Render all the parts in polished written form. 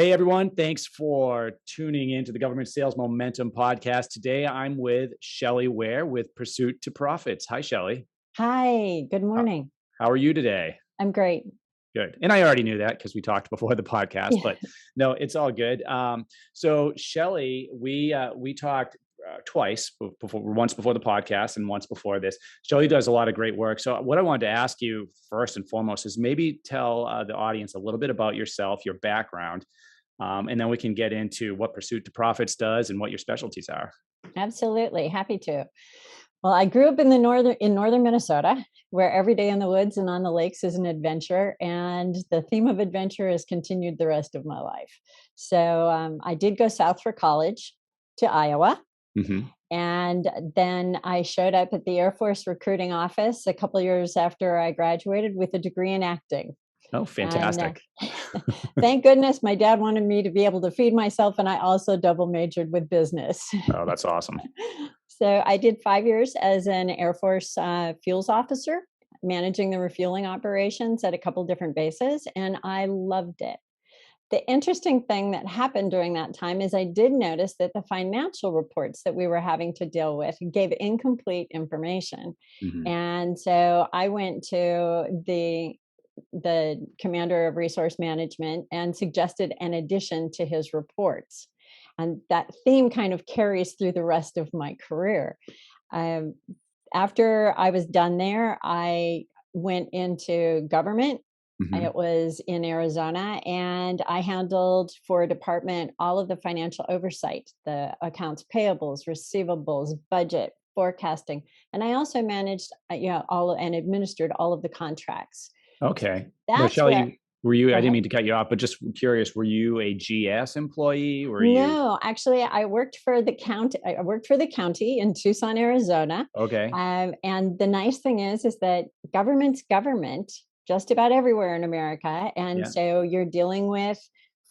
Hey everyone, thanks for tuning into the Government Sales Momentum podcast. Today I'm with Shelley Ware with Pursuit to Profits. Hi, Shelley. Hi, good How, morning. how are you today? I'm great. Good. And I already knew that because we talked before the podcast, Yeah. but no, it's all good. So Shelley, we talked twice before, once before the podcast and once before this. Shelley does a lot of great work. So what I wanted to ask you first and foremost is maybe tell the audience a little bit about yourself, your background, and then we can get into what Pursuit to Profits does and what your specialties are. Absolutely. Happy to. Well, I grew up in northern Minnesota, where every day in the woods and on the lakes is an adventure, and the theme of adventure has continued the rest of my life. So I did go south for college to Iowa, Hmm. and then I showed up at the Air Force recruiting office a couple years after I graduated with a degree in acting. Oh, And fantastic. thank goodness my dad wanted me to be able to feed myself, and I also double majored with business. Oh, that's awesome. So I did 5 years as an Air Force fuels officer, managing the refueling operations at a couple different bases, and I loved it. The interesting thing that happened during that time is I did notice that the financial reports that we were having to deal with gave incomplete information. Hmm. And so I went to the commander of resource management and suggested an addition to his reports. And that theme kind of carries through the rest of my career. Um, After I was done there, I went into government. Hmm. It was in Arizona, and I handled for a department all of the financial oversight, the accounts payables, receivables, budget, forecasting, and I also managed, all and administered all of the contracts. Okay. Now, That's where. Shelley, were you, Go I didn't ahead. mean to cut you off, but just curious, were you a GS employee? Were you, No, actually, I worked for the county. I worked for the county in Tucson, Arizona. okay. And the nice thing is that government's government just about everywhere in America, and Yeah. so you're dealing with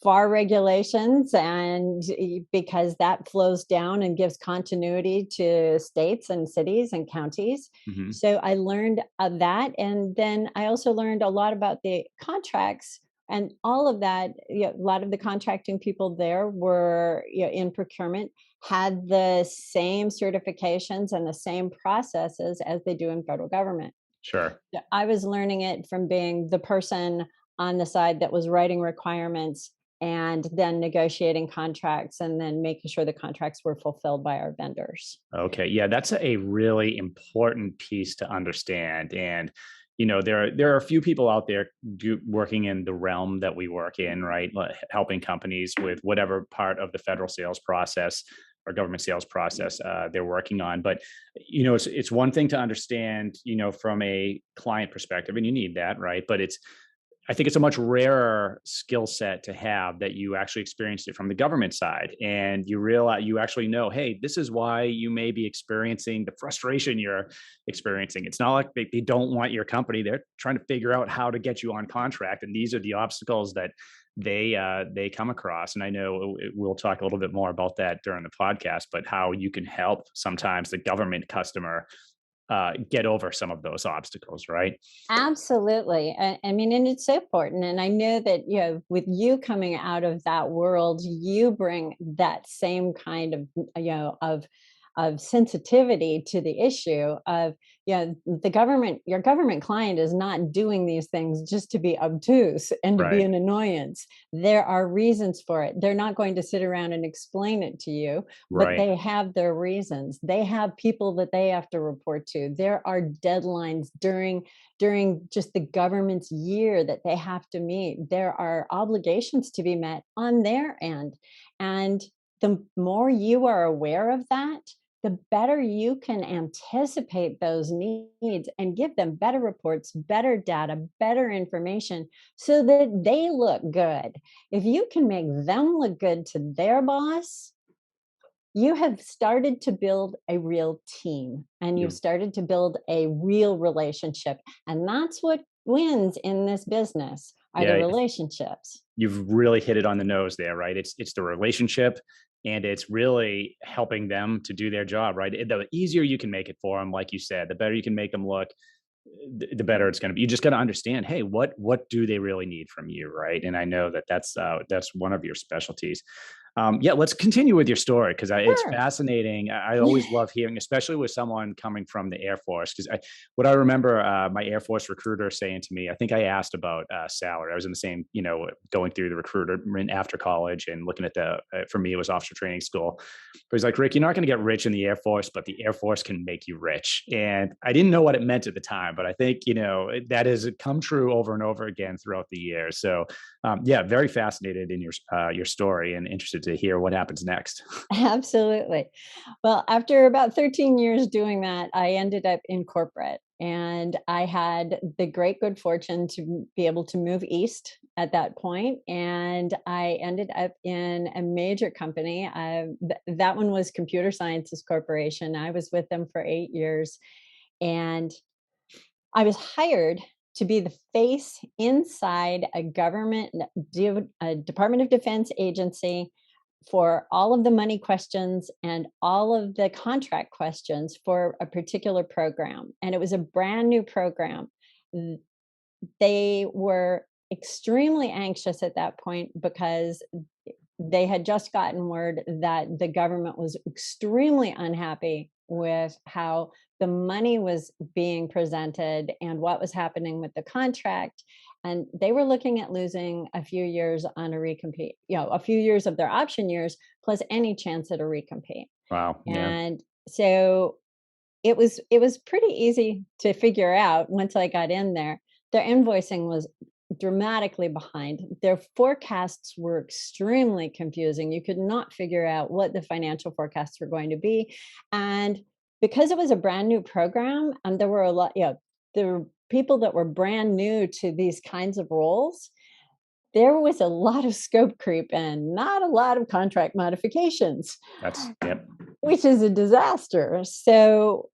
FAR regulations, and because that flows down and gives continuity to states and cities and counties. Hmm. So I learned that, and then I also learned a lot about the contracts and all of that. A lot of the contracting people there were, in procurement, had the same certifications and the same processes as they do in federal government. Sure. Yeah, I was learning it from being the person on the side that was writing requirements and then negotiating contracts and then making sure the contracts were fulfilled by our vendors. Okay. Yeah, that's a really important piece to understand. And there are a few people out there working in the realm that we work in, right? Helping companies with whatever part of the federal sales process or government sales process they're working on. But it's one thing to understand, from a client perspective, and you need that, right? But I think it's a much rarer skill set to have that you actually experienced it from the government side, and you realize you actually know, hey, this is why you may be experiencing the frustration you're experiencing. It's not like they don't want your company; they're trying to figure out how to get you on contract, and these are the obstacles that they come across. And I know we'll talk a little bit more about that during the podcast, but how you can help sometimes the government customer get over some of those obstacles, right? Absolutely. I mean, and it's so important. And I know that, with you coming out of that world, you bring that same kind of, of sensitivity to the issue of, the government, your government client is not doing these things just to be obtuse and to be Right. an annoyance. There are reasons for it. They're not going to sit around and explain it to you, but Right. they have their reasons. They have people that they have to report to. There are deadlines during just the government's year that they have to meet. There are obligations to be met on their end. And the more you are aware of that, the better you can anticipate those needs and give them better reports, better data, better information so that they look good. If you can make them look good to their boss, you have started to build a real team and you've You started to build a real relationship. And that's what wins in this business are the yeah, relationships. you've really hit it on the nose there, right? It's the relationship, and it's really helping them to do their job, right? The easier you can make it for them, like you said, the better you can make them look. the better it's going to be. You just got to understand, hey, what do they really need from you, right? And I know that that's one of your specialties. Yeah, let's continue with your story because it's Sure. fascinating. I always love hearing, especially with someone coming from the Air Force. Because what I remember my Air Force recruiter saying to me, I think I asked about salary. I was in the same, going through the recruitment after college and looking at for me, it was officer training school. But he's like, Rick, you're not going to get rich in the Air Force, but the Air Force can make you rich. And I didn't know what it meant at the time, but I think, that has come true over and over again throughout the years. So, yeah, very fascinated in your story and interested to hear what happens next. Absolutely. Well, after about 13 years doing that, I ended up in corporate, and I had the great good fortune to be able to move east at that point, and I ended up in a major company. That one was Computer Sciences Corporation. I was with them for 8 years, and I was hired to be the face inside a a Department of Defense agency for all of the money questions and all of the contract questions for a particular program. And it was a brand new program. Th- They were extremely anxious at that point because they had just gotten word that the government was extremely unhappy with how the money was being presented and what was happening with the contract. And they were looking at losing a few years on a recompete, a few years of their option years plus any chance at a recompete. Wow. Yeah. And so it was pretty easy to figure out once I got in there. Their invoicing was dramatically behind. Their forecasts were extremely confusing. You could not figure out what the financial forecasts were going to be. And because it was a brand new program, and there were a lot, there were people that were brand new to these kinds of roles, there was a lot of scope creep and not a lot of contract modifications, Yep. which is a disaster. So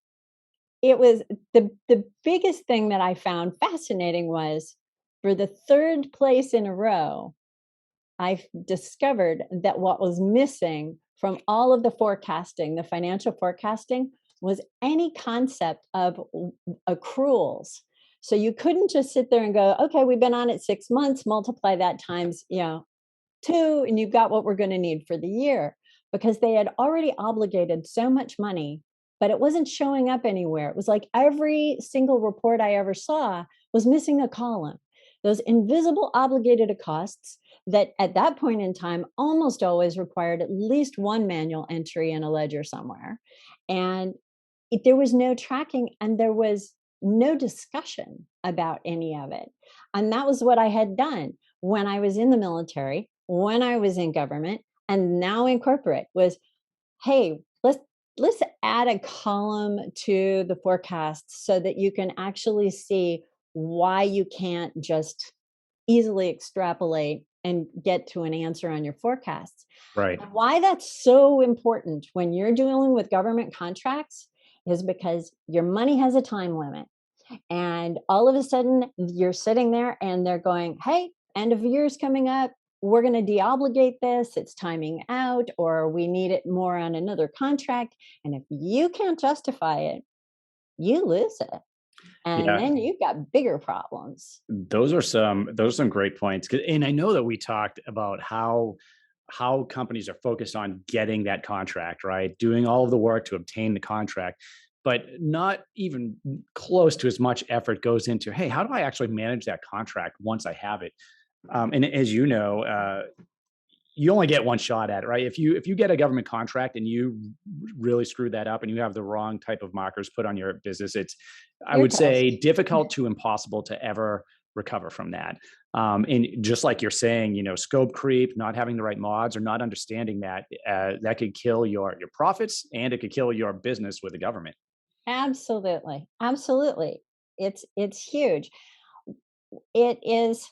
it was the biggest thing that I found fascinating was for the 3rd place in a row, I discovered that what was missing from all of the forecasting, the financial forecasting, was any concept of accruals. So you couldn't just sit there and go, okay, we've been on it 6 months, multiply that times, 2, and you've got what we're going to need for the year, because they had already obligated so much money, but it wasn't showing up anywhere. It was like every single report I ever saw was missing a column. Those invisible obligated costs that at that point in time almost always required at least one manual entry in a ledger somewhere. And there was no tracking and there was no discussion about any of it. And that was what I had done when I was in the military, when I was in government, and now in corporate was, hey, let's add a column to the forecast so that you can actually see why you can't just easily extrapolate and get to an answer on your forecasts. Right. And why that's so important when you're dealing with government contracts is because your money has a time limit. And all of a sudden, you're sitting there and they're going, hey, end of year's coming up. We're going to deobligate this. It's timing out, or we need it more on another contract. And if you can't justify it, you lose it. And Yeah. then you've got bigger problems. Those are some great points. And I know that we talked about how companies are focused on getting that contract, right? Doing all of the work to obtain the contract, but not even close to as much effort goes into, hey, how do I actually manage that contract once I have it? And as you know, you only get one shot at it, right? If you get a government contract and you really screw that up and you have the wrong type of markers put on your business, it's, I You're would toast. say, difficult to impossible to ever recover from that. And just like you're saying, scope creep, not having the right mods, or not understanding that could kill your profits, and it could kill your business with the government. Absolutely. Absolutely. It's huge. It is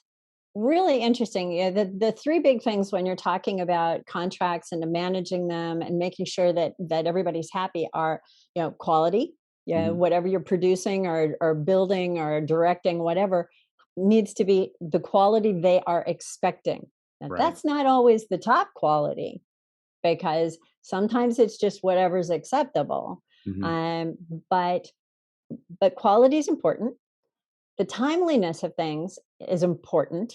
really interesting. Yeah, the three big things when you're talking about contracts and managing them and making sure that everybody's happy are, quality. Yeah, Mhm. whatever you're producing or building or directing, whatever needs to be the quality they are expecting. Now, Right. that's not always the top quality because sometimes it's just whatever's acceptable. Mhm. Um, but but quality is important. the timeliness of things is important,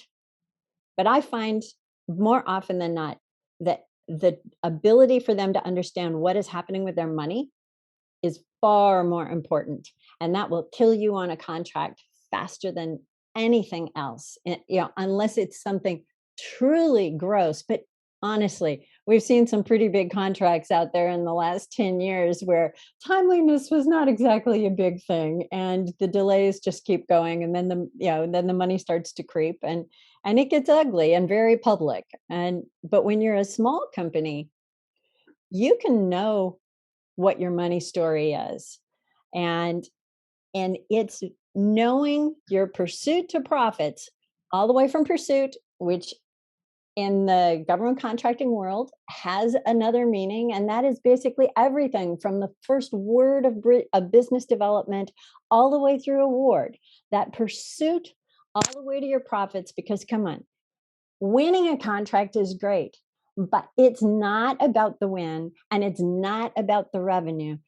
but I find more often than not that the ability for them to understand what is happening with their money is far more important, and that will kill you on a contract faster than anything else. Unless it's something truly gross. But honestly, we've seen some pretty big contracts out there in the last 10 years where timeliness was not exactly a big thing, and the delays just keep going, and then the money starts to creep, and it gets ugly and very public. And but when you're a small company, you can know what your money story is. And it's knowing your pursuit to profits, all the way from pursuit, which in the government contracting world has another meaning, and that is basically everything from the first word of business development all the way through award. That pursuit all the way to your profits, because come on, winning a contract is great, but it's not about the win and it's not about the revenue.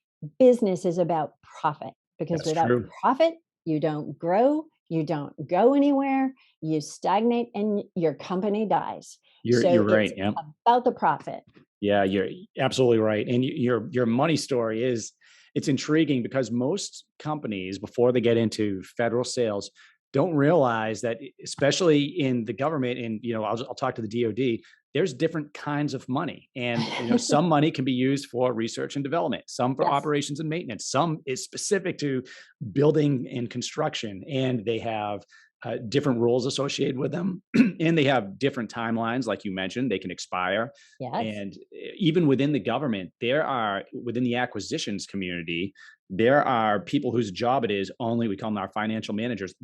Business is about profit, because That's without true. profit, you don't grow, you don't go anywhere, you stagnate, and your company dies. You're So right. it's Yeah. about the profit. Yeah, you're absolutely right. And your money story is, it's intriguing because most companies before they get into federal sales don't realize that, especially in the government, and I'll talk to the DoD, there's different kinds of money. And some money can be used for research and development, some for Yes. operations and maintenance, some is specific to building and construction, and they have different rules associated with them. And they have different timelines, like you mentioned, they can expire. Yes. And even within the government, within the acquisitions community, there are people whose job it is only, we call them our financial managers.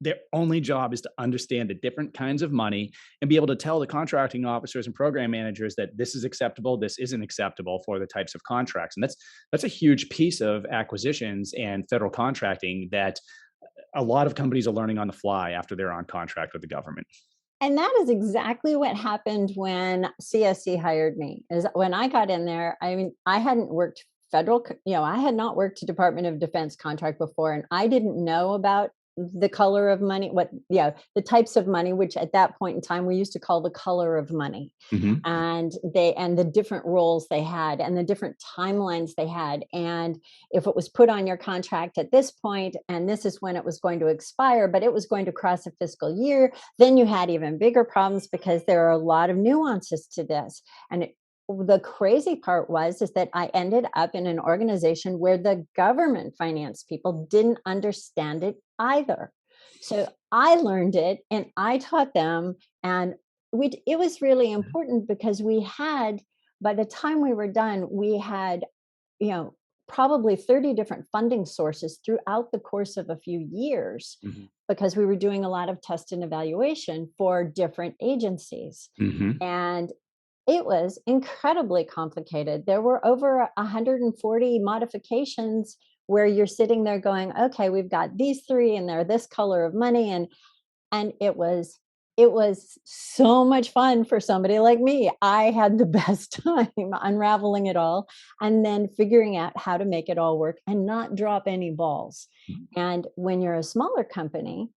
Their only job is to understand the different kinds of money and be able to tell the contracting officers and program managers that this is acceptable, this isn't acceptable for the types of contracts. And that's a huge piece of acquisitions and federal contracting that a lot of companies are learning on the fly after they're on contract with the government. And that is exactly what happened when CSC hired me. Is when I got in there, I mean, I hadn't worked I had not worked a Department of Defense contract before, and I didn't know about the color of money, the types of money, which at that point in time we used to call the color of money, Hmm. and the different roles they had and the different timelines they had, and if it was put on your contract at this point and this is when it was going to expire, but it was going to cross a fiscal year, then you had even bigger problems because there are a lot of nuances to this. And the crazy part was is that I ended up in an organization where the government finance people didn't understand it either. So I learned it and I taught them, and it was really important because by the time we were done, we had, you know, probably 30 different funding sources throughout the course of a few years, Hmm. because we were doing a lot of test and evaluation for different agencies. Hmm. And it was incredibly complicated. There were over 140 modifications where you're sitting there going, okay, we've got these three and they're this color of money. And it was so much fun for somebody like me. I had the best time unraveling it all and then figuring out how to make it all work and not drop any balls. And when you're a smaller company,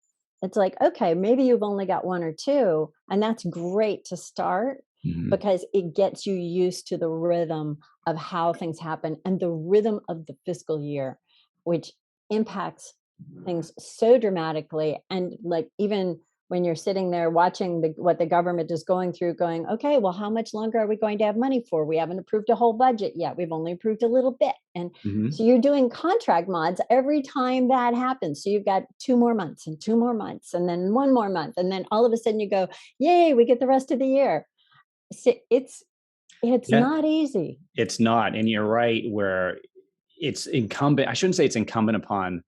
it's like, okay, maybe you've only got one or two, and that's great to start Hmm. because it gets you used to the rhythm of how things happen and the rhythm of the fiscal year, which impacts things so dramatically. And like, even when you're sitting there watching what the government is going through, going, okay, well, how much longer are we going to have money for? We haven't approved a whole budget yet. We've only approved a little bit. And so Hmm. you're doing contract mods every time that happens. So you've got 2 more months and 2 more months and then 1 more month. And then all of a sudden you go, yay, we get the rest of the year. So it's Yeah, not easy. it's not. And you're right, where it's incumbent, I shouldn't say it's incumbent upon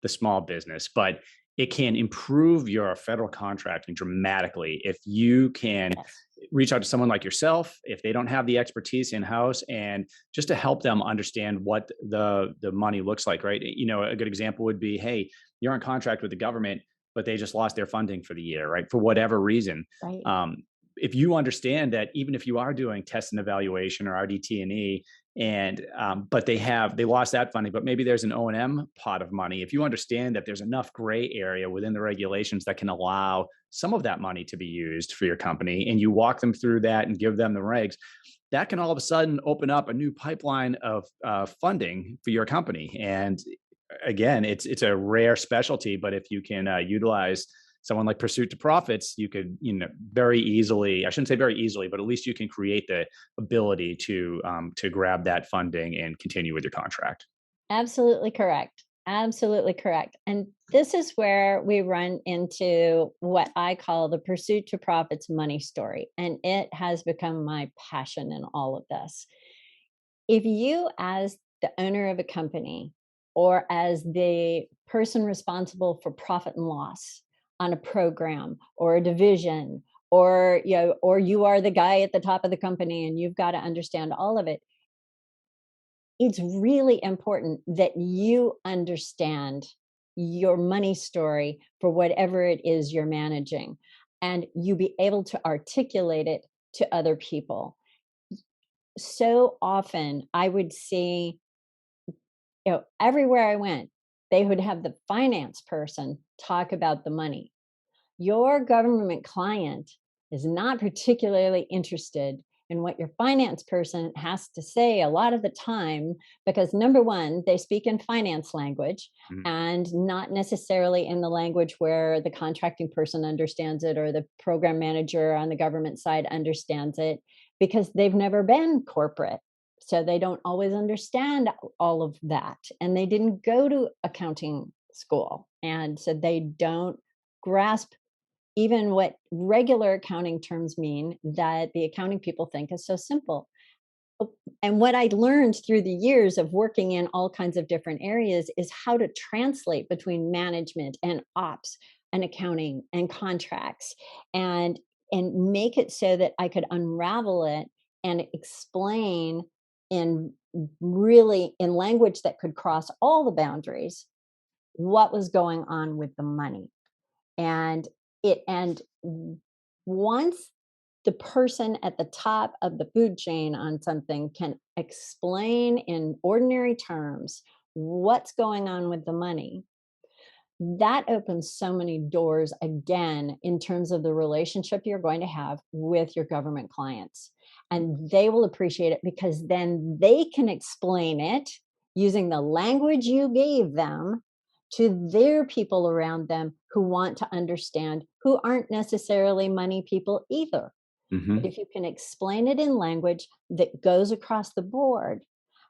the small business, but it can improve your federal contracting dramatically if you can Yes. reach out to someone like yourself if they don't have the expertise in house, and just to help them understand what the money looks like, right? A good example would be, hey, you're on contract with the government, but they just lost their funding for the year, right? For whatever reason. Right. Um, if you understand that even if you are doing test and evaluation or RDT&E, and but they lost that funding, but maybe there's an O&M pot of money. If you understand that there's enough gray area within the regulations that can allow some of that money to be used for your company, and you walk them through that and give them the regs, that can all of a sudden open up a new pipeline of funding for your company. And again, it's a rare specialty, but if you can utilize someone like Pursuit to Profits, you could, very easily, I shouldn't say very easily, but at least you can create the ability to grab that funding and continue with your contract. Absolutely correct. Absolutely correct. And this is where we run into what I call the pursuit to profits money story. And it has become my passion in all of this. If you, as the owner of a company or as the person responsible for profit and loss on a program or a division, or you are the guy at the top of the company and you've got to understand all of it, it's really important that you understand your money story for whatever it is you're managing, and you be able to articulate it to other people. So often I would see, everywhere I went, they would have the finance person talk about the money. Your government client is not particularly interested in what your finance person has to say a lot of the time, because number one, they speak in finance language Mhm. and not necessarily in the language where the contracting person understands it or the program manager on the government side understands it, because they've never been corporate. So they don't always understand all of that. And they didn't go to accounting school. And so they don't grasp even what regular accounting terms mean that the accounting people think is so simple. And what I learned through the years of working in all kinds of different areas is how to translate between management and ops and accounting and contracts, and make it so that I could unravel it and explain in really in language that could cross all the boundaries what was going on with the money. And once the person at the top of the food chain on something can explain in ordinary terms what's going on with the money, that opens so many doors again in terms of the relationship you're going to have with your government clients. And they will appreciate it because then they can explain it using the language you gave them to their people around them who want to understand, who aren't necessarily money people either. But Mhm. if you can explain it in language that goes across the board,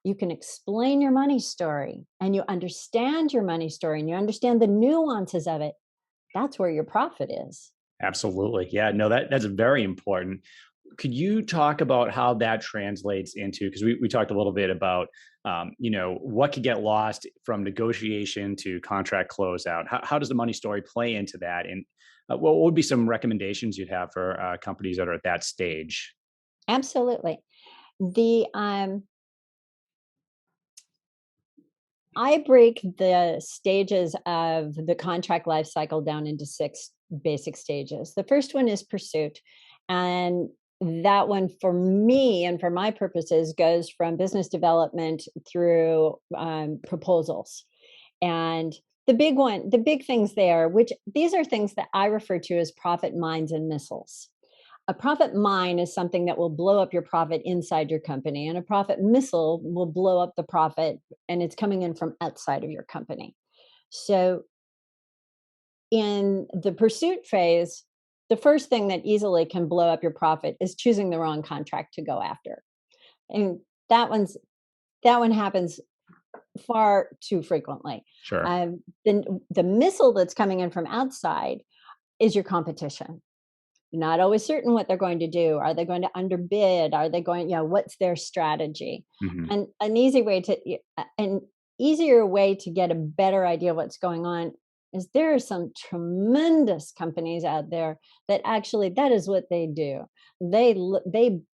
you can explain your money story and you understand your money story and you understand the nuances of it. That's where your profit is. Absolutely. Yeah, no, that's very important. Could you talk about how that translates into, because we talked a little bit about what could get lost from negotiation to contract closeout. How does the money story play into that? And what would be some recommendations you'd have for companies that are at that stage? Absolutely. The I break the stages of the contract life cycle down into six basic stages. The first one is pursuit. And that one, for me and for my purposes, goes from business development through proposals. And the big things there, which these are things that I refer to as profit mines and missiles. A profit mine is something that will blow up your profit inside your company, and a profit missile will blow up the profit and it's coming in from outside of your company. So, in the pursuit phase, the first thing that easily can blow up your profit is choosing the wrong contract to go after. And that one's that one happens far too frequently. Sure. The missile that's coming in from outside is your competition. You're not always certain what they're going to do. Are they going to underbid? Are they going, what's their strategy? Hmm. And an easier way to get a better idea of what's going on is there are some tremendous companies out there that actually that is what they do. They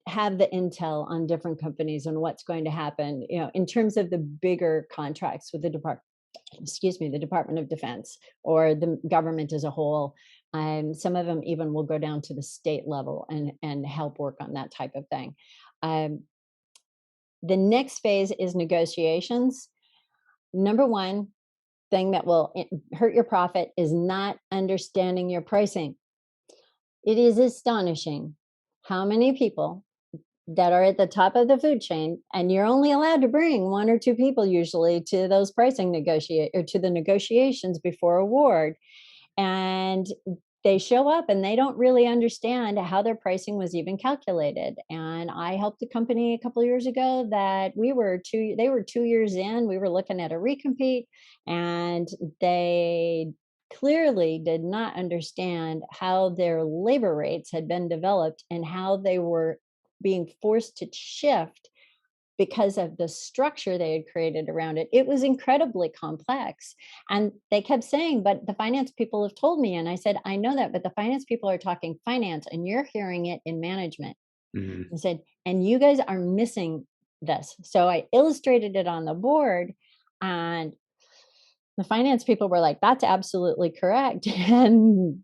have the intel on different companies and what's going to happen, in terms of the bigger contracts with the Department of Defense or the government as a whole. Some of them even will go down to the state level and help work on that type of thing. Um, the next phase is negotiations. Number one thing that will hurt your profit is not understanding your pricing. It is astonishing how many people that are at the top of the food chain, and you're only allowed to bring one or two people usually to those pricing negotiate or to the negotiations before award, and they show up and they don't really understand how their pricing was even calculated. And I helped a company a couple of years ago that they were 2 years in, we were looking at a recompete, and they clearly did not understand how their labor rates had been developed and how they were being forced to shift because of the structure they had created around it. It was incredibly complex. And they kept saying, but the finance people have told me. And I said, I know that, but the finance people are talking finance and you're hearing it in management. Mhm. I said, and you guys are missing this. So I illustrated it on the board, and the finance people were like, that's absolutely correct. And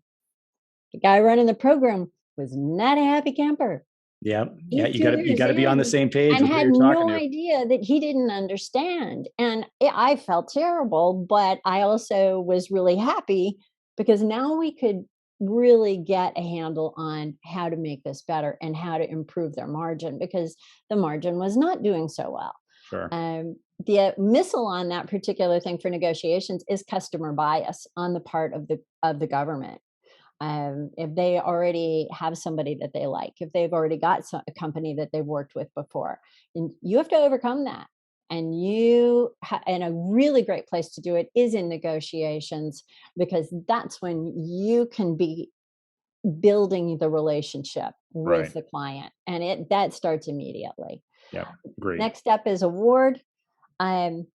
the guy running the program was not a happy camper. Yep. Yeah, He's 2 you years gotta be on the in same page and with who had you're talking no to. idea that he didn't understand, and I felt terrible, but I also was really happy because now we could really get a handle on how to make this better and how to improve their margin, because the margin was not doing so well. Sure. The missile on that particular thing for negotiations is customer bias on the part of the government. If they already have somebody that they like, if they've already got a company that they've worked with before, and you have to overcome that. And a really great place to do it is in negotiations, because that's when you can be building the relationship with Right. the client, and it that starts immediately. Yep. Agreed. Next step is award. Um,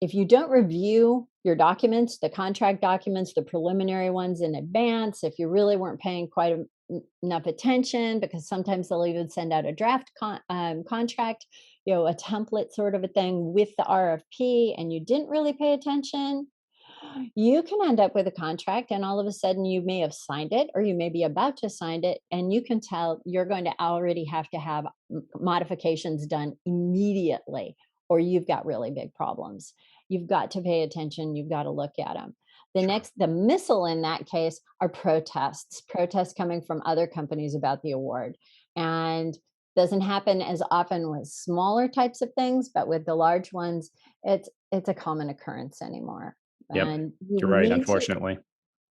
if you don't review your documents, the contract documents, the preliminary ones in advance, if you really weren't paying quite enough attention, because sometimes they'll even send out a draft contract, a template sort of a thing with the RFP, and you didn't really pay attention, you can end up with a contract and all of a sudden you may have signed it or you may be about to sign it, and you can tell you're going to already have to have modifications done immediately, or you've got really big problems. You've got to pay attention, you've got to look at them. Sure. The missile in that case are protests coming from other companies about the award. And doesn't happen as often with smaller types of things, but with the large ones, it's a common occurrence anymore. Yep. And You're right, unfortunately.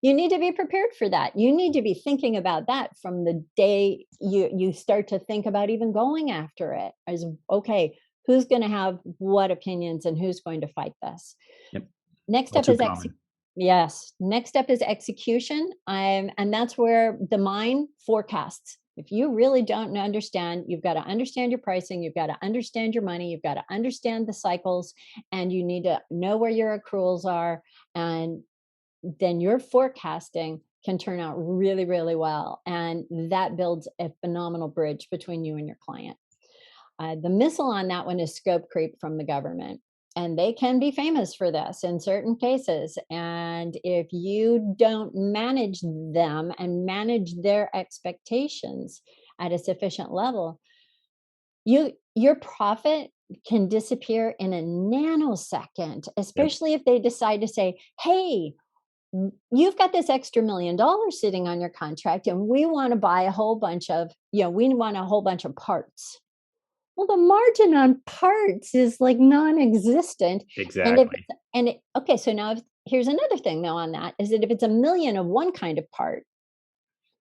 you need to be prepared for that. You need to be thinking about that from the day you start to think about even going after it. As okay, who's going to have what opinions and who's going to fight this? Yep. Next All up too is common. yes. Next up is execution, and that's where the mind forecasts. If you really don't understand, you've got to understand your pricing, you've got to understand your money, you've got to understand the cycles, and you need to know where your accruals are, and then your forecasting can turn out really, really well. And that builds a phenomenal bridge between you and your client. The missile on that one is scope creep from the government. And they can be famous for this in certain cases. And if you don't manage them and manage their expectations at a sufficient level, your profit can disappear in a nanosecond, Yep. especially if they decide to say, hey, you've got this extra $1 million sitting on your contract and we want to buy a whole bunch of, we want a whole bunch of parts. Well, the margin on parts is like non-existent. And if Exactly. it's, and it, okay, so now here's another thing though on that is that if it's 1 million of one kind of part,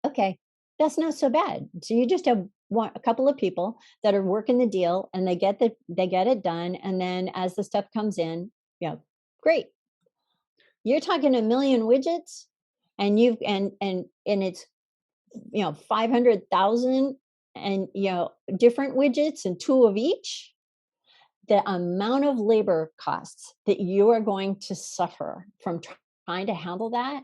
okay, that's not so bad. So you just have a couple of people that are working the deal and they get it done. And then as the stuff comes in, great. You're talking 1 million widgets, and it's 500,000, and different widgets and two of each. The amount of labor costs that you are going to suffer from trying to handle that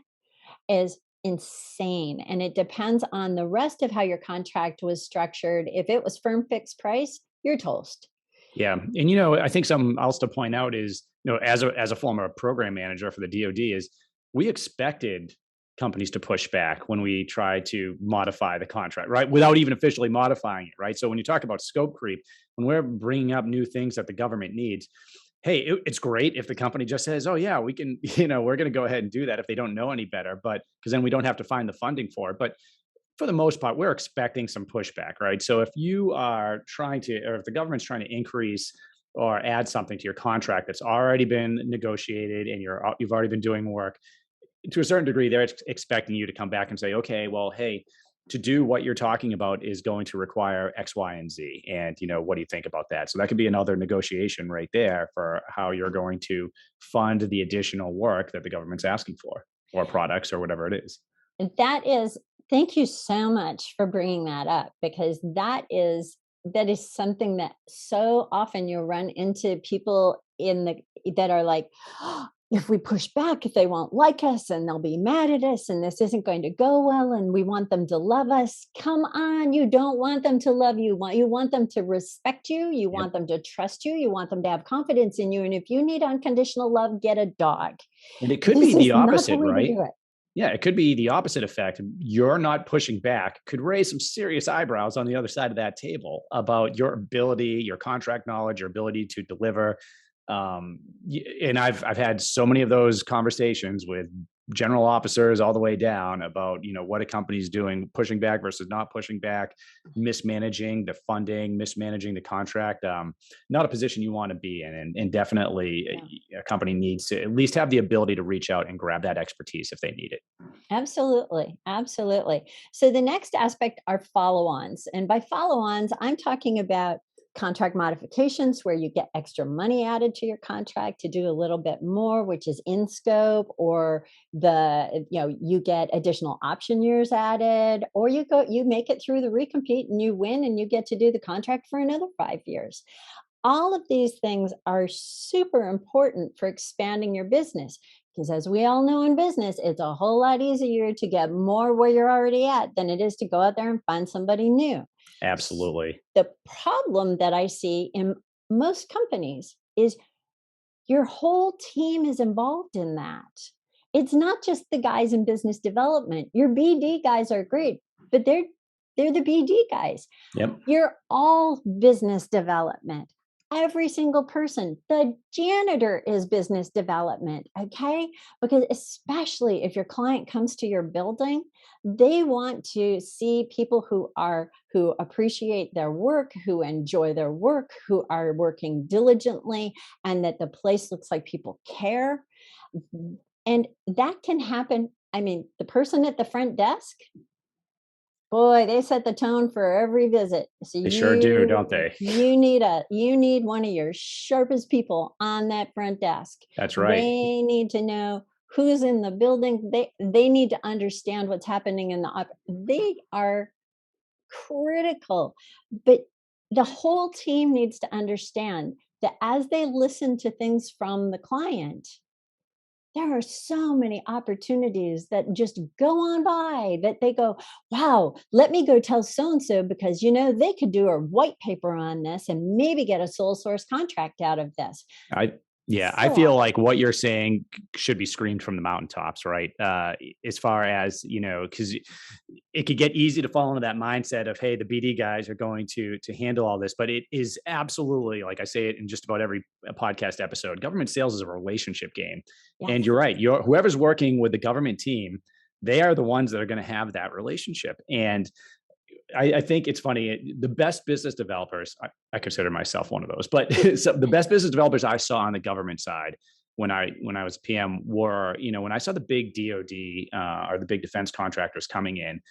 is insane, and it depends on the rest of how your contract was structured. If it was firm fixed price, you're toast. Yeah. And I think something else to point out is, as a former program manager for the DoD, is we expected companies to push back when we try to modify the contract, right? Without even officially modifying it, right? So when you talk about scope creep, when we're bringing up new things that the government needs, hey, it's great if the company just says, "Oh yeah, we can," we're going to go ahead and do that if they don't know any better, but because then we don't have to find the funding for it. But for the most part, we're expecting some pushback, right? So if you are trying to, or if the government's trying to increase or add something to your contract that's already been negotiated and you've already been doing work, to a certain degree, they're expecting you to come back and say, okay, well, hey, to do what you're talking about is going to require X, Y, and Z. And, what do you think about that? So that could be another negotiation right there for how you're going to fund the additional work that the government's asking for, or products, or whatever it is. And that is, thank you so much for bringing that up, because that is something that so often you'll run into people that are like, "Oh, if we push back, if they won't like us and they'll be mad at us and this isn't going to go well and we want them to love us." Come on, you don't want them to love you. You want them to respect you, you Yep. want them to trust you, you want them to have confidence in you. And if you need unconditional love, get a dog. And it could be This the is not the opposite, way to right? do it. Yeah, it could be the opposite effect. You're not pushing back could raise some serious eyebrows on the other side of that table about your ability, your contract knowledge, your ability to deliver. And I've had so many of those conversations with general officers all the way down about what a company's doing, pushing back versus not pushing back, mismanaging the funding, mismanaging the contract. Not a position you want to be in, and definitely Yeah. a company needs to at least have the ability to reach out and grab that expertise if they need it. Absolutely. Absolutely. So the next aspect are follow ons. And by follow ons, I'm talking about contract modifications where you get extra money added to your contract to do a little bit more, which is in scope, or you get additional option years added, or you make it through the recompete and you win and you get to do the contract for another 5 years. All of these things are super important for expanding your business, because as we all know in business, it's a whole lot easier to get more where you're already at than it is to go out there and find somebody new. S- Absolutely. The problem that I see in most companies is your whole team is involved in that. It's not just the guys in business development. Your BD guys are great, but they're the BD guys. Yep. You're all business development. Every single person. The janitor is business development, okay? Because especially if your client comes to your building, they want to see people who appreciate their work, who enjoy their work, who are working diligently, and that the place looks like people care. And that can happen. I mean, the person at the front desk, boy, they set the tone for every visit. So They sure do, you don't they? you need one of your sharpest people on that front desk. That's right. They need to know who's in the building. They need to understand what's happening in they are critical. But the whole team needs to understand that as they listen to things from the client, there are so many opportunities that just go on by that they go, wow, let me go tell so and so, because they could do a white paper on this and maybe get a sole source contract out of this. I Yeah, I So feel awesome. like what you're saying should be screamed from the mountaintops, right? As far as, because it could get easy to fall into that mindset of, hey, the BD guys are going to handle all this, but it is absolutely, like I say it in just about every podcast episode, government sales is a relationship game. And Yes. you're right, whoever's working with the government team, they are the ones that are going to have that relationship. And I think it's funny. The best business developers, I consider myself one of those, but so the best business developers I saw on the government side when I was PM were, when I saw the big DoD or the big defense contractors coming in,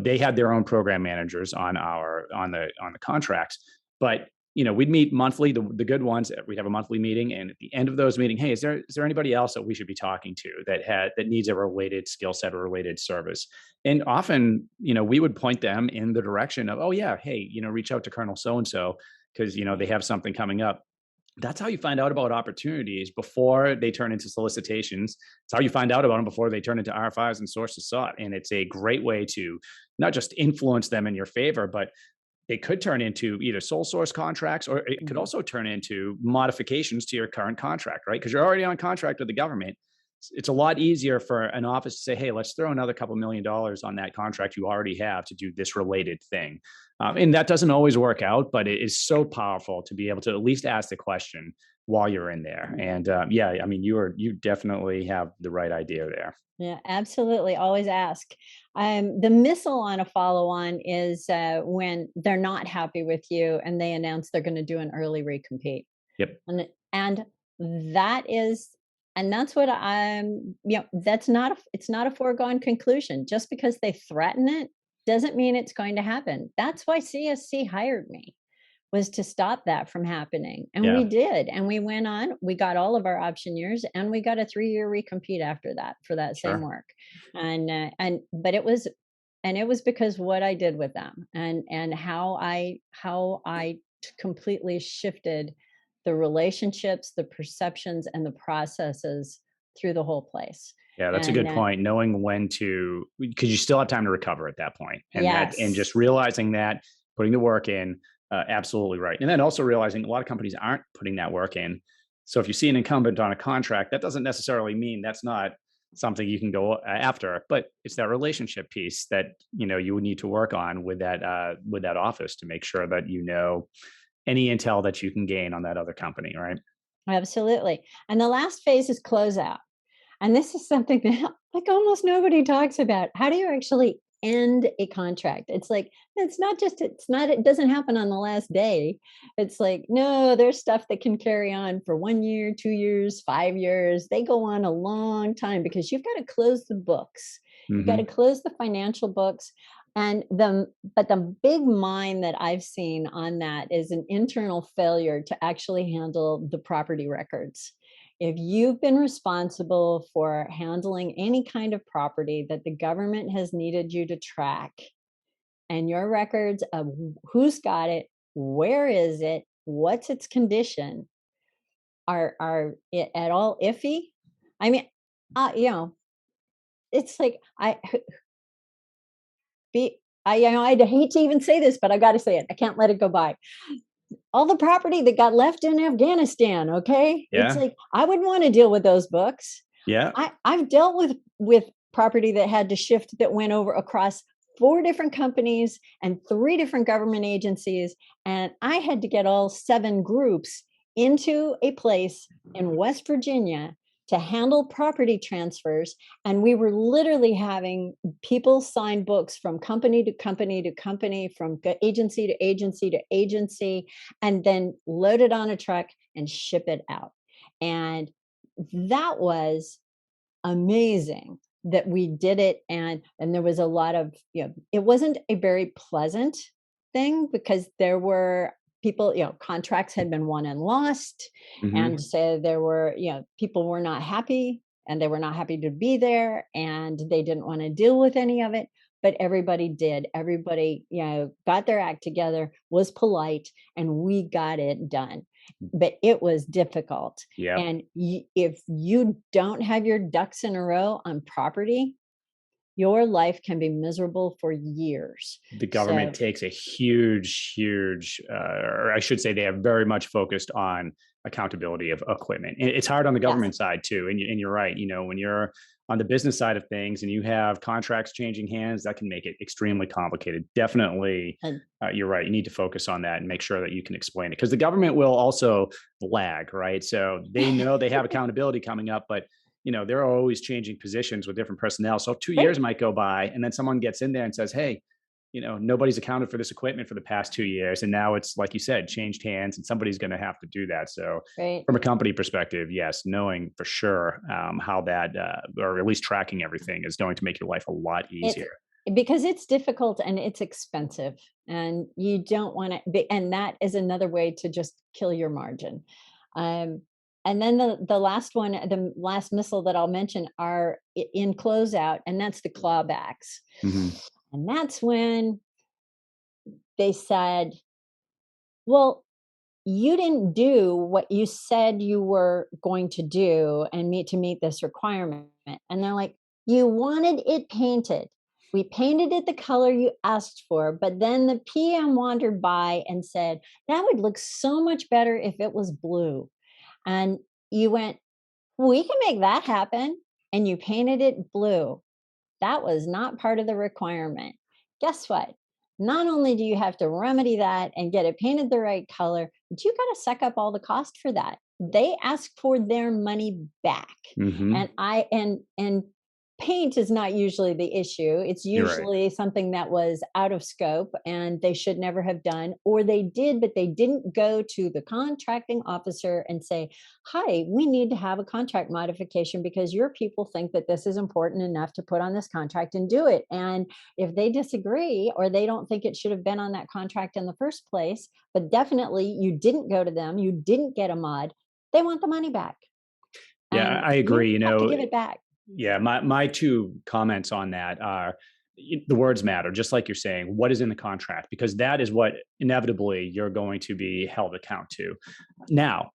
they had their own program managers on the contracts, but we'd meet monthly, the good ones. We'd have a monthly meeting, and at the end of those meeting, hey, is there anybody else that we should be talking to that needs a related skill set or related service? And often, we would point them in the direction of, oh yeah, hey, reach out to Colonel so and so, because they have something coming up. That's how you find out about opportunities before they turn into solicitations. It's how you find out about them before they turn into RFIs and sources sought. And it's a great way to not just influence them in your favor, but it could turn into either sole source contracts, or it could Mhm. also turn into modifications to your current contract, right? Because you're already on contract with the government. it's a lot easier for an office to say, hey, let's throw another couple $1 million on that contract you already have to do this related thing. And that doesn't always work out, but it is so powerful to be able to at least ask the question while you're in there. And yeah, I mean, you definitely have the right idea there. Yeah, absolutely. Always ask. The missile on a follow on is when they're not happy with you and they announce they're going to do an early recompete. Yep. And that is, and that's what that's not it's not a foregone conclusion. Just because they threaten it doesn't mean it's going to happen. That's why CSC hired me, was to stop that from happening. And we Yeah. did. And we went on, we got all of our option years, and we got a 3-year recompete after that for that same Sure. work. But it was because what I did with them, and how I completely shifted the relationships, the perceptions, and the processes through the whole place. Yeah, that's a And good point. Knowing when to, because you still have time to recover at that point, and yes, just realizing that, putting the work in, absolutely right. And then also realizing a lot of companies aren't putting that work in. So if you see an incumbent on a contract, that doesn't necessarily mean that's not something you can go after, but it's that relationship piece that you would need to work on with that office to make sure that any intel that you can gain on that other company, right? absolutely. And the last phase is closeout. And this is something that like almost nobody talks about. How do you actually end a contract? It's like, it doesn't happen on the last day. It's like, no, there's stuff that can carry on for 1 year, 2 years, 5 years. They go on a long time because you've got to close the books. You've got to Hmm. close the financial books. But the big mine that I've seen on that is an internal failure to actually handle the property records. If you've been responsible for handling any kind of property that the government has needed you to track, and your records of who's got it, where is it, what's its condition, at all iffy, I mean, it's like I'd hate to even say this, but I got to say it. I can't let it go by. All the property that got left in Afghanistan, okay? It's Yeah. like I wouldn't want to deal with those books. Yeah. I've dealt with property that had to shift, that went over across 4 different companies and 3 different government agencies, and I had to get all 7 groups into a place in West Virginia to handle property transfers, and we were literally having people sign books from company to company to company, from agency to agency to agency, and then load it on a truck and ship it out. And that was amazing that we did it. And there was a lot of, it wasn't a very pleasant thing, because there were people, contracts had been won and lost. And Hmm. so there were, people were not happy, and they were not happy to be there, and they didn't want to deal with any of it. But everybody did. Everybody, got their act together, was polite, and we got it done. But it was difficult. Yeah. And if you don't have your ducks in a row on property, your life can be miserable for years. The government So, takes a huge, or I should say, they have very much focused on accountability of equipment. It's hard on the yes. government side too, and you're right. When you're on the business side of things and you have contracts changing hands, that can make it extremely complicated. Definitely, And you're right. You need to focus on that and make sure that you can explain it, because the government will also lag, right? So they know they have accountability coming up, but they're always changing positions with different personnel. So 2 years right, might go by, and then someone gets in there and says, "Hey, nobody's accounted for this equipment for the past 2 years, and now it's like you said, changed hands, and somebody's going to have to do that." So, right. from a company perspective, yes, knowing for sure how that, or at least tracking everything, is going to make your life a lot It's easier. because it's difficult and it's expensive, and you don't want to, and that is another way to just kill your margin. Um, and then the last one, the last missile that I'll mention, are in closeout, and that's the clawbacks. Hmm. And that's when they said, well, you didn't do what you said you were going to do and meet this requirement. And they're like, you wanted it painted. We painted it the color you asked for, but then the PM wandered by and said, that would look so much better if it was blue. And you went, we can make that happen. and you painted it blue, that was not part of the requirement. Guess what? Not only do you have to remedy that and get it painted the right color, but you got to suck up all the cost for that. They ask for their money back. Hmm. And paint is not usually the issue. It's You're right. usually something that was out of scope and they should never have done, or they did, but they didn't go to the contracting officer and say, "Hi, we need to have a contract modification because your people think that this is important enough to put on this contract and do it." And if they disagree or they don't think it should have been on that contract in the first place, but definitely you didn't go to them, you didn't get a mod, they want the money back. Yeah, And I you agree. have to give it back. Yeah, my two comments on that are the words matter, just like you're saying. What is in the contract? Because that is what inevitably you're going to be held account to. Now,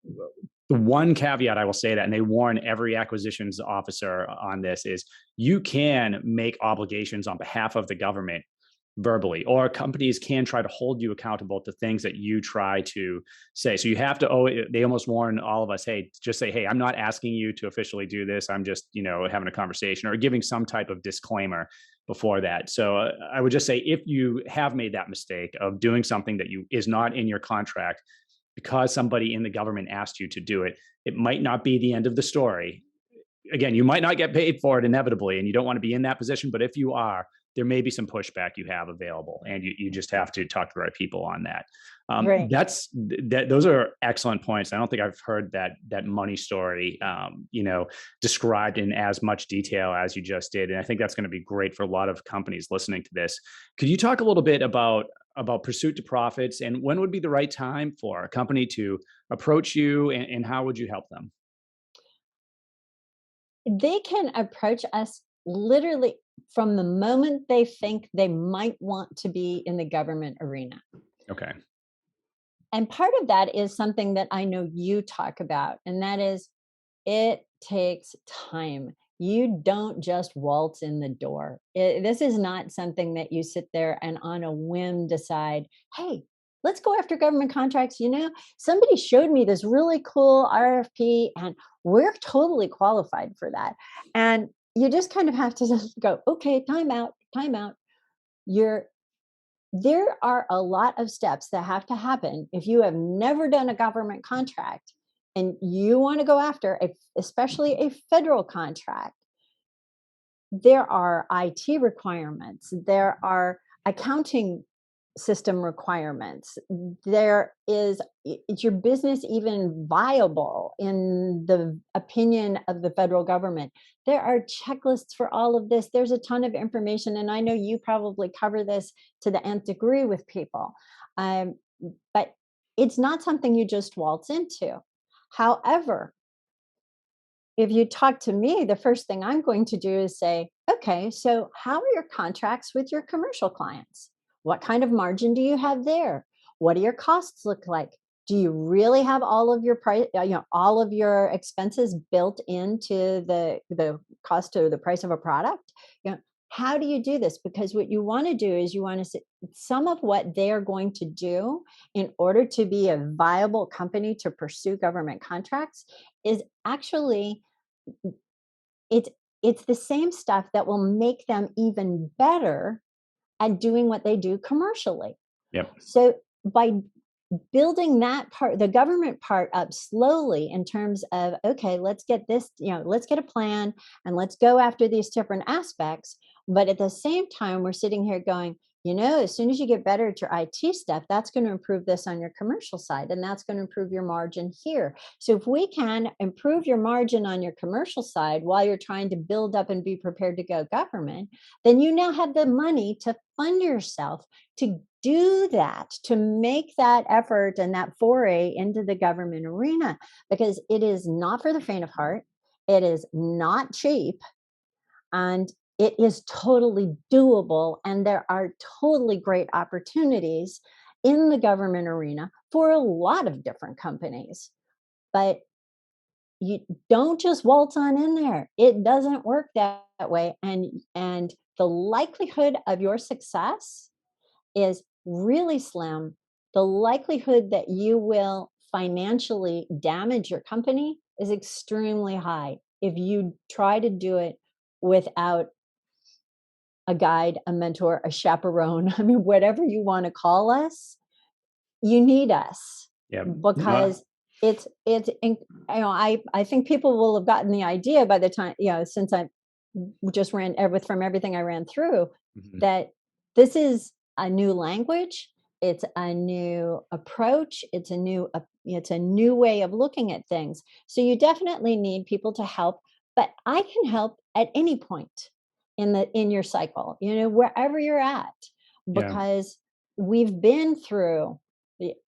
the one caveat I will say that, and they warn every acquisitions officer on this, is you can make obligations on behalf of the government verbally, or companies can try to hold you accountable to things that you try to say. So you have to, they almost warn all of us, hey, just say, hey, I'm not asking you to officially do this. I'm just, having a conversation, or giving some type of disclaimer before that. So I would just say, if you have made that mistake of doing something that is not in your contract because somebody in the government asked you to do it, it might not be the end of the story. Again, you might not get paid for it inevitably, and you don't want to be in that position. But if you are, there may be some pushback you have available, and you just have to talk to the right people on that. Right. Those are excellent points. I don't think I've heard that money story, described in as much detail as you just did, and I think that's going to be great for a lot of companies listening to this. Could you talk a little bit about pursuit to profits, and when would be the right time for a company to approach you, and how would you help them? They can approach us literally from the moment they think they might want to be in the government arena. Okay. And part of that is something that I know you talk about, and that is it takes time. You don't just waltz in the door. This is not something that you sit there and on a whim decide, hey, let's go after government contracts. Somebody showed me this really cool RFP, and we're totally qualified for that. And you just kind of have to just go, okay, time out, time out. You're There are a lot of steps that have to happen if you have never done a government contract and you want to go after especially a federal contract. There are IT requirements, there are accounting system requirements. There is your business even viable in the opinion of the federal government? There are checklists for all of this. There's a ton of information, and I know you probably cover this to the nth degree with people. Um, but it's not something you just waltz into. However, if you talk to me, the first thing I'm going to do is say, okay, so how are your contracts with your commercial clients? What kind of margin do you have there? What do your costs look like? Do you really have all of your price, all of your expenses built into the cost or the price of a product? How do you do this? Because what you want to do is you want to see some of what they are going to do in order to be a viable company to pursue government contracts is actually it's it's the same stuff that will make them even better at doing what they do commercially. Yep. So by building that part, the government part up slowly in terms of, okay, let's get this, let's get a plan and let's go after these different aspects. But at the same time, we're sitting here going, as soon as you get better at your IT stuff, that's going to improve this on your commercial side, and that's going to improve your margin here. So if we can improve your margin on your commercial side while you're trying to build up and be prepared to go government, then you now have the money to fund yourself to do that, to make that effort and that foray into the government arena, because it is not for the faint of heart. It is not cheap, and it is totally doable. And there are totally great opportunities in the government arena for a lot of different companies. But you don't just waltz on in there. It doesn't work that way. And the likelihood of your success is really slim. The likelihood that you will financially damage your company is extremely high. if you try to do it without a guide, a mentor, a chaperone, I mean, whatever you want to call us, you need us Yeah. No, because I think people will have gotten the idea by the time, since I just ran from everything I ran through, mhm. that this is a new language, it's a new approach, it's a new way of looking at things. So you definitely need people to help, but I can help at any point in your cycle, wherever you're at, Yeah. because we've been through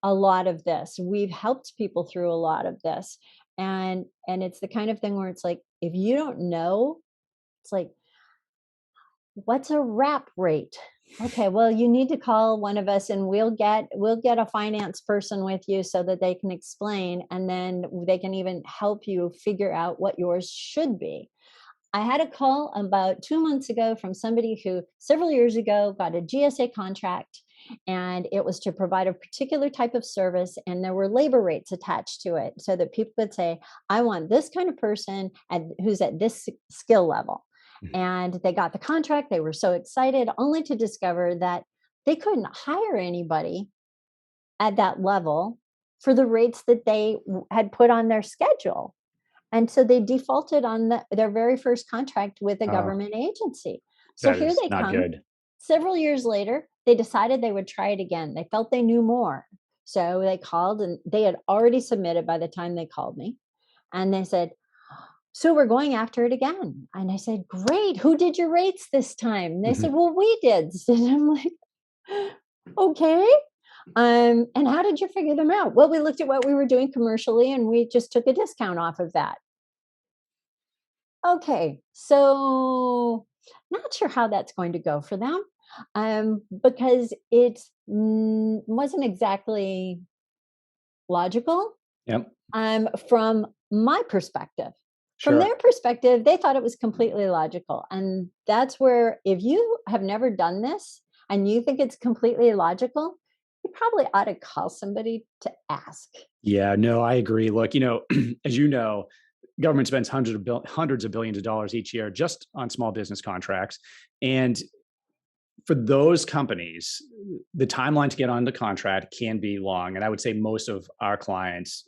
a lot of this. We've helped people through a lot of this. And it's the kind of thing where it's like, if you don't know, it's like, what's a wrap rate? Okay, well, you need to call one of us and we'll get a finance person with you so that they can explain, and then they can even help you figure out what yours should be. I had a call about 2 months ago from somebody who several years ago got a GSA contract, and it was to provide a particular type of service, and there were labor rates attached to it so that people could say, I want this kind of person who's at this skill level. Mhm. And they got the contract. They were so excited, only to discover that they couldn't hire anybody at that level for the rates that they had put on their schedule. And so they defaulted on their very first contract with a Oh, government agency. So that here is they not come. good. Several years later, they decided they would try it again. They felt they knew more. So they called, and they had already submitted by the time they called me. And they said, so we're going after it again. And I said, great. Who did your rates this time? And they said, Mhm. well, we did. And I'm like, okay. And how did you figure them out? Well, we looked at what we were doing commercially and we just took a discount off of that. Okay, so not sure how that's going to go for them, because it wasn't exactly logical, Yep. from my perspective. From Sure. their perspective, they thought it was completely logical. And that's where, if you have never done this and you think it's completely logical, you probably ought to call somebody to ask. Yeah, no, I agree. Look, as you know, government spends hundreds of billions of dollars each year just on small business contracts. And for those companies, the timeline to get on the contract can be long. And I would say most of our clients,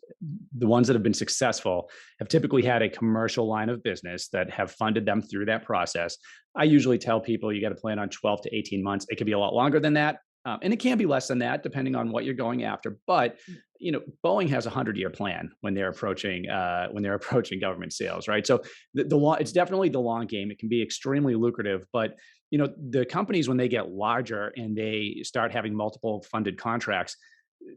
the ones that have been successful, have typically had a commercial line of business that have funded them through that process. I usually tell people you got to plan on 12 to 18 months. It could be a lot longer than that. And it can be less than that, depending on what you're going after. But Boeing has a 100-year plan when they're approaching government sales, right? So it's definitely the long game. It can be extremely lucrative, but the companies, when they get larger and they start having multiple funded contracts,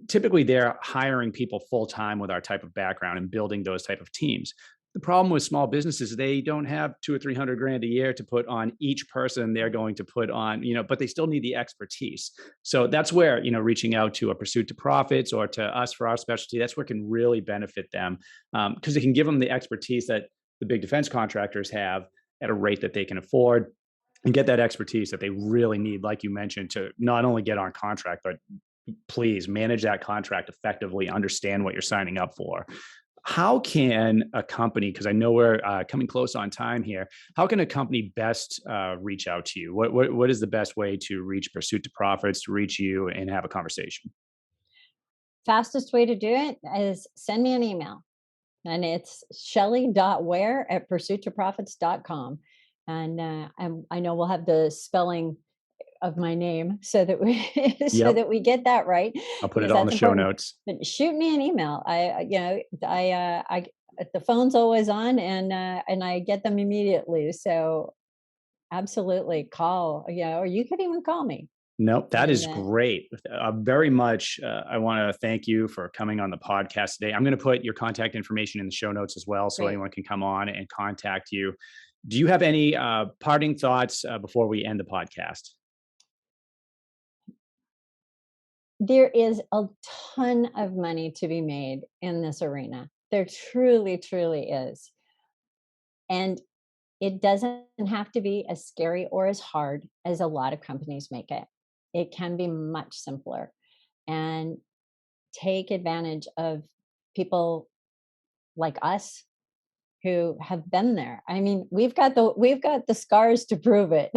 typically they're hiring people full time with our type of background and building those type of teams. The problem with small businesses, they don't have 2 or 300 grand a year to put on each person they're going to put on, but they still need the expertise. So that's where, reaching out to a Pursuit to Profits or to us for our specialty, that's where it can really benefit them, because it can give them the expertise that the big defense contractors have at a rate that they can afford, and get that expertise that they really need, like you mentioned, to not only get on contract, but please manage that contract effectively, understand what you're signing up for. How can a company, because I know we're coming close on time here, how can a company best reach out to you? What is the best way to reach Pursuit to Profits, to reach you and have a conversation? Fastest way to do it is send me an email. And it's shelley.ware@pursuittoprofits.com. And I know we'll have the spelling of my name so that we so Yep. that we get that right, I'll put it because all in that's the show important. notes. But shoot me an email. The phone's always on, and I get them immediately. So absolutely call, or you could even call me. Nope, that And is great. Very much. I want to thank you for coming on the podcast today. I'm going to put your contact information in the show notes as well, so great. anyone can come on and contact you. Do you have any parting thoughts before we end the podcast? There is a ton of money to be made in this arena. There truly, truly is. And it doesn't have to be as scary or as hard as a lot of companies make it. It can be much simpler, and take advantage of people like us who have been there. I mean, we've got the scars to prove it.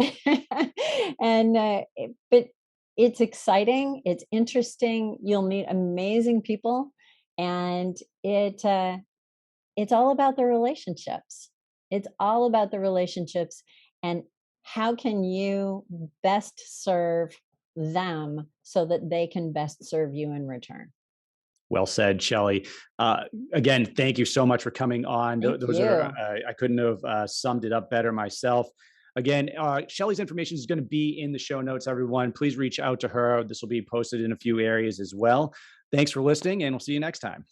And but it's exciting, it's interesting. You'll meet amazing people, and it's all about the relationships. It's all about the relationships, and how can you best serve them so that they can best serve you in return. Well said, Shelley. Again, thank you so much for coming on. Thank Those are, you. I couldn't have summed it up better myself. Again, Shelley's information is going to be in the show notes, everyone. Please reach out to her. This will be posted in a few areas as well. Thanks for listening, and we'll see you next time.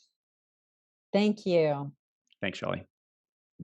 Thank you. Thanks, Shelley.